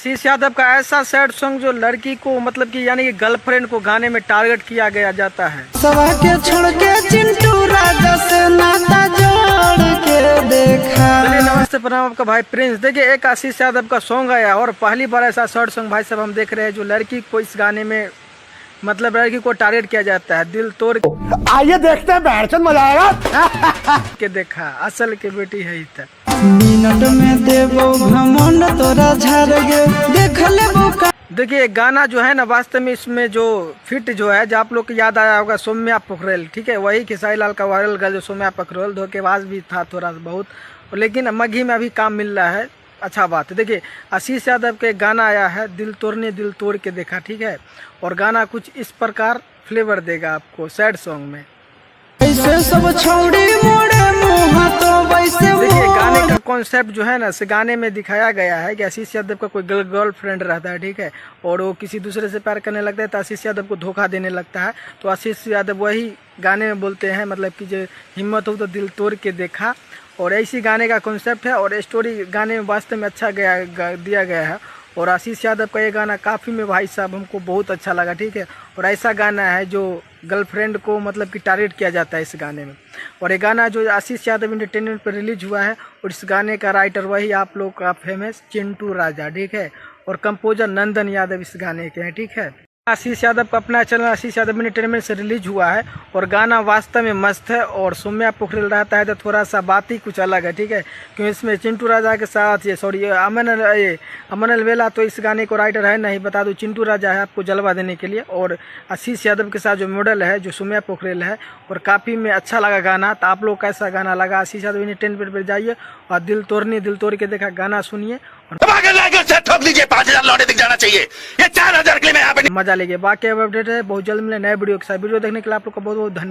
आशीष यादव का ऐसा sad song जो लड़की को मतलब कि यानी कि गर्लफ्रेंड को गाने में टारगेट किया गया जाता है। सवा के छोड़ के चिंटू राजा से नाता जोड़ के देखा। नमस्ते प्रणाम, आपका भाई प्रिंस। देखिए एक आशीष यादव का सॉन्ग आया और पहली बार ऐसा सैड सॉन्ग भाई साहब हम देख रहे हैं जो लड़की को इस गाने में मतलब लड़की को टारगेट किया जाता है। दिल तोड़ आइए देखते हैं, बैठ मजा आएगा। के देखा असल के बेटी है ही तक मिनट में देवो घमंड तोरा झाड़ गे देख लेबो। देखिए गाना जो है ना वास्तव में इसमें जो फिट जो है जो आप लोग को याद आया होगा सौम्या पोखरेल, ठीक है, वही खेसारी लाल का वायरल गर्ल जो सौम्या पोखरेल धोखेबाज भी था थोड़ा बहुत, लेकिन मघी में अभी काम मिल रहा है, अच्छा बात है। देखिए आशीष यादव के गाना आया है दिल तोड़ के देखा, ठीक है, और गाना कुछ इस प्रकार फ्लेवर देगा आपको सैड सॉन्ग में। ऐसे सब छोड़ी मोड़े मुंह तो वैसे देखिए गाने का कॉन्सेप्ट जो है ना इस गाने में दिखाया गया है कि आशीष यादव का कोई गर्लफ्रेंड रहता है, ठीक है, और वो किसी दूसरे से प्यार करने लगता है तो आशीष यादव को धोखा देने लगता है। तो आशीष यादव वही गाने में बोलते हैं मतलब कि जो हिम्मत हो तो दिल तोड़ के देखा, और ऐसी गाने का कॉन्सेप्ट है और स्टोरी गाने में वास्तव में अच्छा दिया गया है। और आशीष यादव का ये गाना काफ़ी में भाई साहब हमको बहुत अच्छा लगा, ठीक है, और ऐसा गाना है जो गर्लफ्रेंड को मतलब कि टारगेट किया जाता है इस गाने में। और ये गाना जो आशीष यादव एंटरटेनमेंट पर रिलीज हुआ है और इस गाने का राइटर वही आप लोग का फेमस चिंटू राजा, ठीक है, और कंपोजर नंदन यादव इस गाने के हैं, ठीक है। आशीष यादव का अपना चैनल आशीष यादव एंटरटेनमेंट से रिलीज हुआ है और गाना वास्तव में मस्त है। और सौम्या पोखरेल रहता है तो थोड़ा सा बात ही कुछ अलग है, ठीक है, क्योंकि इसमें चिंटू राजा के साथ अमन अलवेला तो इस गाने को राइटर है नहीं, बता दूं चिंटू राजा है आपको जलवा देने के लिए, और आशीष यादव के साथ जो मॉडल है जो सौम्या पोखरेल है, और काफ़ी में अच्छा लगा गाना। तो आप लोग कैसा गाना लगा आशीष यादव एंटरटेनमेंट पर जाइए और दिल तोड़ के देखा गाना सुनिए और ठोक लीजिए। 5000 लौटे दिख जाना चाहिए, ये 4000 के लिए मैं यहाँ पे मजा लीजिए। बाकी अपडेट है बहुत जल्द मिले नए वीडियो के साथ। वीडियो देखने के लिए आप लोग का बहुत बहुत धन्यवाद।